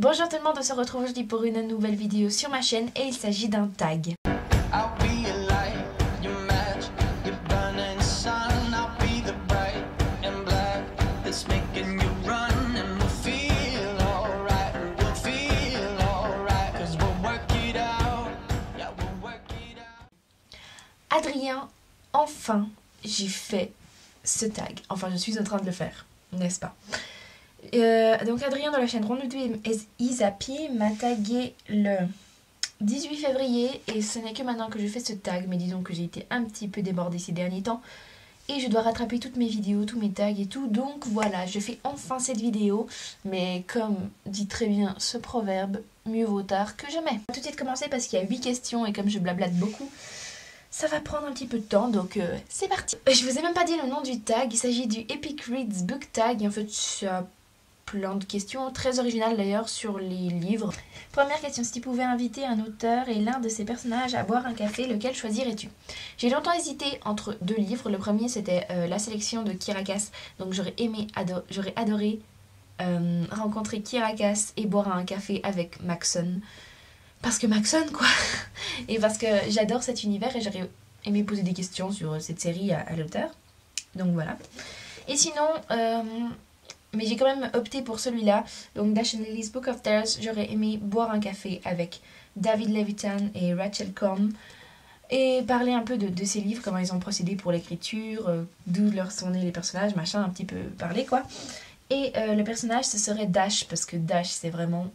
Bonjour tout le monde, on se retrouve aujourd'hui pour une nouvelle vidéo sur ma chaîne et il s'agit d'un tag. Adrien, enfin j'ai fait ce tag, enfin je suis en train de le faire, n'est-ce pas? Donc Adrien de la chaîne Ronde is Happy m'a tagué le 18 février et ce n'est que maintenant que je fais ce tag, mais disons que j'ai été un petit peu débordée ces derniers temps et je dois rattraper toutes mes vidéos, tous mes tags et tout, donc voilà, je fais enfin cette vidéo, mais comme dit très bien ce proverbe, mieux vaut tard que jamais. On va tout de suite commencer parce qu'il y a 8 questions et comme je blablate beaucoup, ça va prendre un petit peu de temps, donc c'est parti. Je vous ai même pas dit le nom du tag, il s'agit du Epic Reads Book Tag, et en fait ça plein de questions, très originales d'ailleurs sur les livres. Première question, si tu pouvais inviter un auteur et l'un de ses personnages à boire un café, lequel choisirais-tu? J'ai longtemps hésité entre deux livres. Le premier c'était La sélection de Kirakas, donc j'aurais adoré rencontrer Kirakas et boire un café avec Maxon. Parce que Maxon quoi. Et parce que j'adore cet univers et j'aurais aimé poser des questions sur cette série à l'auteur. Donc voilà. Et sinon... mais j'ai quand même opté pour celui-là, donc Dash and Lily's Book of Tales. J'aurais aimé boire un café avec David Levitan et Rachel Cohn et parler un peu de ces livres, comment ils ont procédé pour l'écriture, d'où leur sont nés les personnages, machin, un petit peu parler quoi. Et le personnage ce serait Dash, parce que Dash c'est vraiment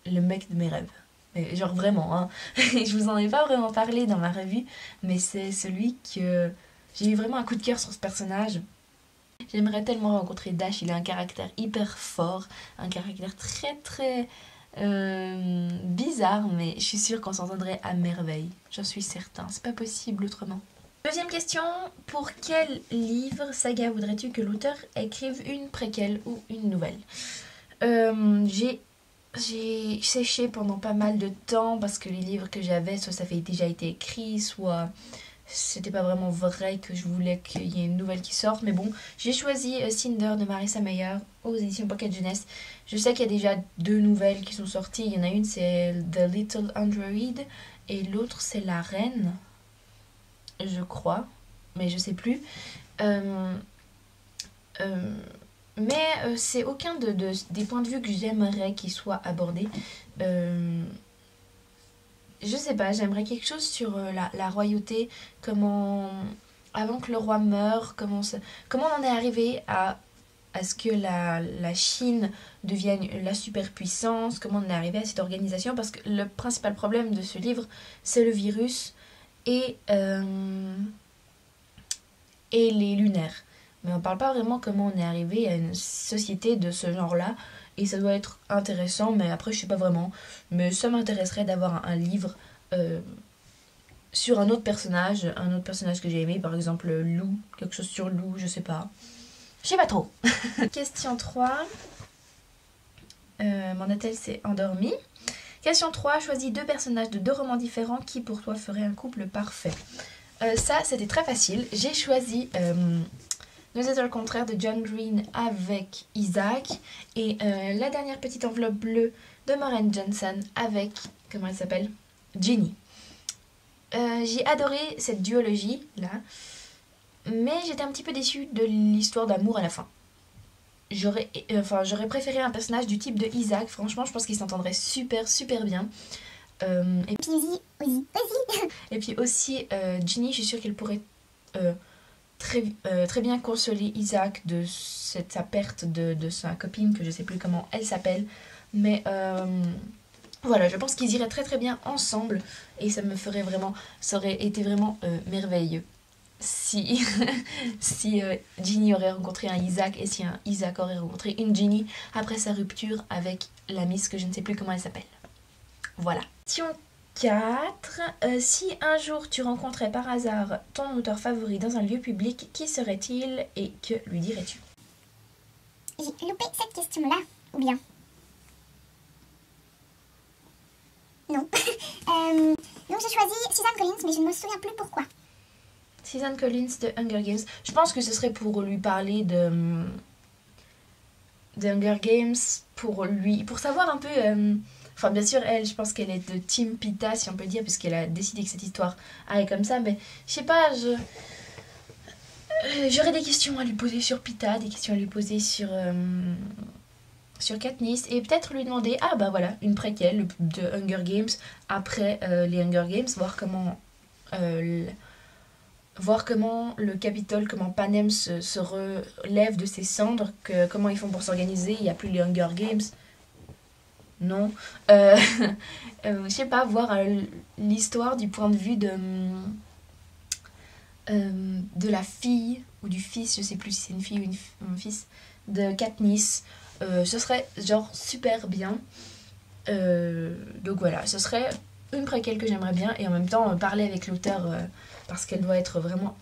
le mec de mes rêves. Et genre vraiment, hein. Je vous en ai pas vraiment parlé dans ma revue, mais c'est celui que j'ai eu vraiment un coup de cœur sur ce personnage. J'aimerais tellement rencontrer Dash, il a un caractère hyper fort, un caractère très bizarre, mais je suis sûre qu'on s'entendrait à merveille, j'en suis certain, c'est pas possible autrement. Deuxième question, pour quel livre, saga voudrais-tu que l'auteur écrive une préquelle ou une nouvelle? J'ai séché pendant pas mal de temps parce que les livres que j'avais, soit ça avait déjà été écrit, soit... c'était pas vraiment vrai que je voulais qu'il y ait une nouvelle qui sorte, mais bon, j'ai choisi Cinder de Marissa Meyer aux éditions Pocket Jeunesse. Je sais qu'il y a déjà 2 nouvelles qui sont sorties, il y en a une c'est The Little Android et l'autre c'est La Reine, je crois, mais je sais plus. Mais c'est aucun des points de vue que j'aimerais qu'il soit abordé. Je sais pas, j'aimerais quelque chose sur la royauté, comment, avant que le roi meure, comment on en est arrivé à ce que la Chine devienne la superpuissance, comment on est arrivé à cette organisation, parce que le principal problème de ce livre, c'est le virus et les lunaires. Mais on parle pas vraiment comment on est arrivé à une société de ce genre-là. Et ça doit être intéressant, mais après je sais pas vraiment. Mais ça m'intéresserait d'avoir un livre sur un autre personnage que j'ai aimé, par exemple Lou, quelque chose sur Lou, je sais pas. Je sais pas trop. Question 3. Mon hôtel s'est endormi. Question 3. Choisis 2 personnages de 2 romans différents qui pour toi ferait un couple parfait. Ça c'était très facile. J'ai choisi... Nous êtes le contraire de John Green avec Isaac. Et la dernière petite enveloppe bleue de Maureen Johnson avec, comment elle s'appelle? Ginny. J'ai adoré cette duologie là. Mais j'étais un petit peu déçue de l'histoire d'amour à la fin. J'aurais préféré un personnage du type de Isaac. Franchement je pense qu'il s'entendrait super bien. Et puis aussi Ginny, je suis sûre qu'elle pourrait... très bien consoler Isaac de sa perte de sa copine, que je sais plus comment elle s'appelle, mais voilà, je pense qu'ils iraient très bien ensemble et ça aurait été vraiment merveilleux si si Ginny aurait rencontré un Isaac et si un Isaac aurait rencontré une Ginny après sa rupture avec la Miss, que je ne sais plus comment elle s'appelle. Voilà. Question 4. Si un jour tu rencontrais par hasard ton auteur favori dans un lieu public, qui serait-il et que lui dirais-tu? J'ai loupé cette question-là, ou bien? Non. Donc j'ai choisi Suzanne Collins, mais je ne me souviens plus pourquoi. Suzanne Collins de Hunger Games. Je pense que ce serait pour lui parler de Hunger Games, pour savoir un peu... Enfin, bien sûr, elle, je pense qu'elle est de Team Pita, si on peut dire, puisqu'elle a décidé que cette histoire allait comme ça. Mais je sais pas, j'aurais des questions à lui poser sur Pita, des questions à lui poser sur Katniss, et peut-être lui demander, ah bah voilà, une préquelle de Hunger Games après les Hunger Games, voir comment le Capitole, comment Panem se relève de ses cendres, comment ils font pour s'organiser, il n'y a plus les Hunger Games. Non. Je sais pas, voir l'histoire du point de vue de la fille ou du fils, je sais plus si c'est une fille ou un fils, de Katniss. Ce serait genre super bien. Donc voilà, ce serait une préquelle que j'aimerais bien, et en même temps parler avec l'auteur parce qu'elle doit être vraiment...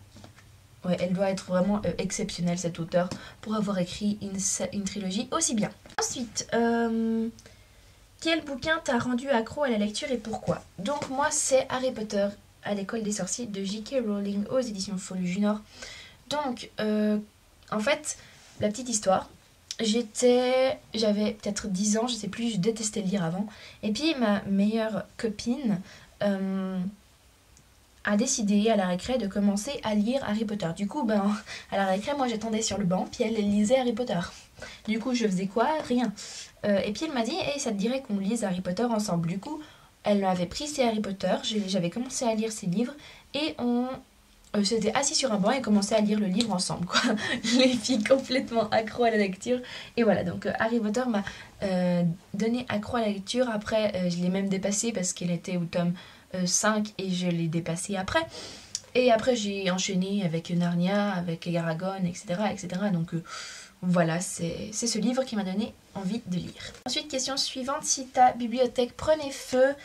Ouais, elle doit être vraiment exceptionnelle, cette auteure, pour avoir écrit une trilogie aussi bien. Ensuite, quel bouquin t'a rendu accro à la lecture et pourquoi? Donc moi, c'est Harry Potter à l'école des sorciers de J.K. Rowling aux éditions Folios Junior. Donc, en fait, la petite histoire, j'avais peut-être 10 ans, je sais plus, je détestais lire avant. Et puis ma meilleure copine a décidé à la récré de commencer à lire Harry Potter. Du coup, à la récré, moi j'attendais sur le banc, puis elle lisait Harry Potter. Du coup, je faisais quoi? Rien. Et puis elle m'a dit, hey, ça te dirait qu'on lise Harry Potter ensemble? Du coup, elle m'avait pris ses Harry Potter, j'avais commencé à lire ses livres, et on s'était assis sur un banc et commençait à lire le livre ensemble, quoi. Les filles complètement accro à la lecture. Et voilà, donc Harry Potter m'a donné accro à la lecture. Après, je l'ai même dépassé parce qu'elle était au tome 5 et je l'ai dépassé après. Et après, j'ai enchaîné avec Narnia, avec Eragon, etc. etc. Donc voilà, c'est ce livre qui m'a donné envie de lire. Ensuite, question suivante. Si ta bibliothèque prenait feu,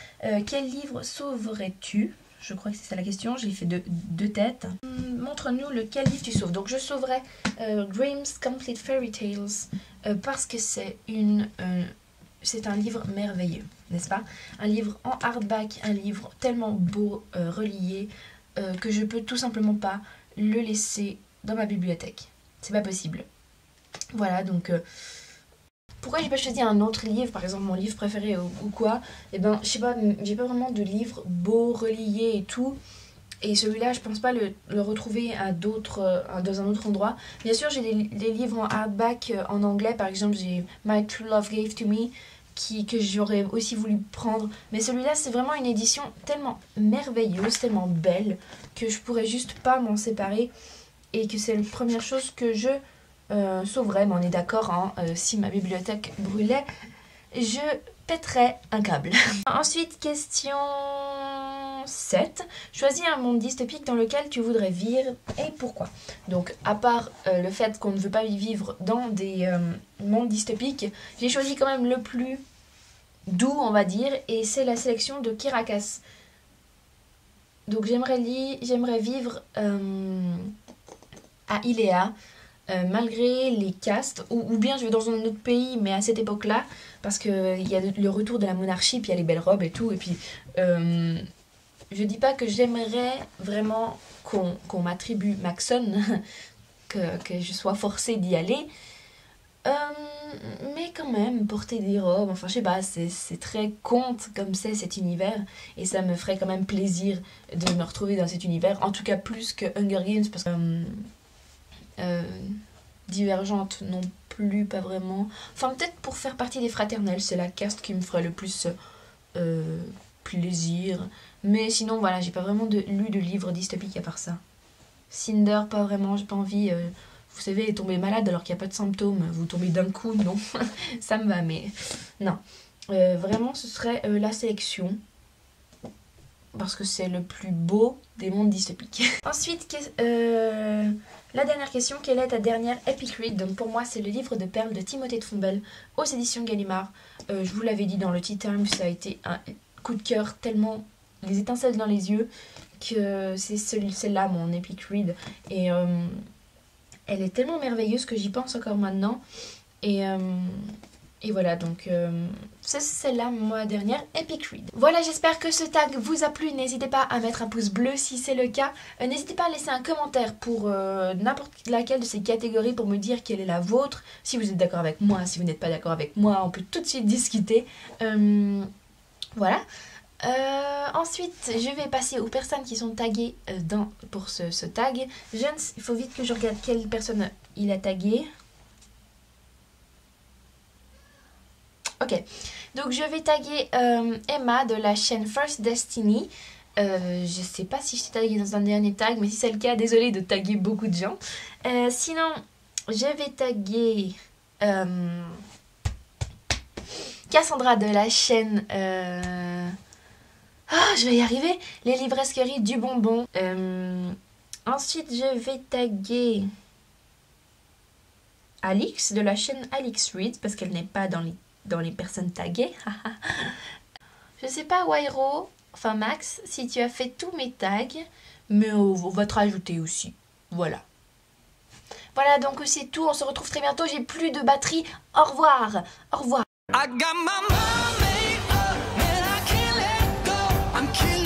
quel livre sauverais-tu? Je crois que c'est ça la question, j'ai fait deux têtes. Montre-nous lequel livre tu sauves. Donc je sauverai Grimm's Complete Fairy Tales parce que c'est un livre merveilleux, n'est-ce pas? Un livre en hardback, un livre tellement beau, relié, que je peux tout simplement pas le laisser dans ma bibliothèque. C'est pas possible. Voilà, donc... pourquoi j'ai pas choisi un autre livre, par exemple mon livre préféré ou quoi? Eh ben, je sais pas, j'ai pas vraiment de livre beau, relié et tout. Et celui-là, je pense pas le retrouver dans un autre endroit. Bien sûr, j'ai des livres en hardback en anglais. Par exemple, j'ai My True Love Gave to Me, que j'aurais aussi voulu prendre. Mais celui-là, c'est vraiment une édition tellement merveilleuse, tellement belle, que je pourrais juste pas m'en séparer. Et que c'est la première chose que je sauverais. Mais on est d'accord, hein, si ma bibliothèque brûlait, je pèterais un câble. Ensuite, question 7. Choisis un monde dystopique dans lequel tu voudrais vivre et pourquoi. Donc, à part le fait qu'on ne veut pas y vivre dans des mondes dystopiques, j'ai choisi quand même le plus doux, on va dire, et c'est la sélection de Kirakas. Donc, j'aimerais vivre à Iléa, malgré les castes, ou bien je vais dans un autre pays, mais à cette époque-là, parce qu'il y a le retour de la monarchie, puis il y a les belles robes et tout, et puis je dis pas que j'aimerais vraiment qu'on m'attribue Maxon, que je sois forcée d'y aller, mais quand même, porter des robes, enfin je sais pas, c'est très conte comme c'est cet univers, et ça me ferait quand même plaisir de me retrouver dans cet univers, en tout cas plus que Hunger Games, parce que Divergente non plus, pas vraiment. Enfin, peut-être pour faire partie des fraternelles, c'est la caste qui me ferait le plus plaisir. Mais sinon, voilà, j'ai pas vraiment lu de livres dystopiques à part ça. Cinder, pas vraiment, j'ai pas envie. Vous savez, tomber malade alors qu'il n'y a pas de symptômes, vous tombez d'un coup, non. Ça me va, mais non. Vraiment, ce serait la sélection. Parce que c'est le plus beau des mondes dystopiques. Ensuite, la dernière question, quelle est ta dernière epic read? Donc pour moi, c'est le livre de perles de Timothée de Fombelle aux éditions Gallimard. Je vous l'avais dit dans le tea time, ça a été un coup de cœur, tellement les étincelles dans les yeux, que c'est celle-là mon epic read. Et elle est tellement merveilleuse que j'y pense encore maintenant. Et Et voilà, donc c'est celle-là, ma dernière Epic Read. Voilà, j'espère que ce tag vous a plu. N'hésitez pas à mettre un pouce bleu si c'est le cas. N'hésitez pas à laisser un commentaire pour n'importe laquelle de ces catégories pour me dire quelle est la vôtre. Si vous êtes d'accord avec moi, si vous n'êtes pas d'accord avec moi, on peut tout de suite discuter. Voilà. Ensuite, je vais passer aux personnes qui sont taguées pour ce tag. Il faut vite que je regarde quelle personne il a tagué. Ok, donc je vais taguer Emma de la chaîne First Destiny. Je sais pas si je t'ai tagué dans un dernier tag, mais si c'est le cas, désolée de taguer beaucoup de gens. Sinon, je vais taguer Cassandra de la chaîne... je vais y arriver. Les livresqueries du bonbon. Ensuite, je vais taguer Alix de la chaîne Alix Read, parce qu'elle n'est pas dans les personnes taguées. Je sais pas, Wairo, enfin Max, si tu as fait tous mes tags, mais on va te rajouter aussi. Voilà. Voilà, donc c'est tout. On se retrouve très bientôt. J'ai plus de batterie. Au revoir. Au revoir. I got my mind made up and I can't let go. I'm killing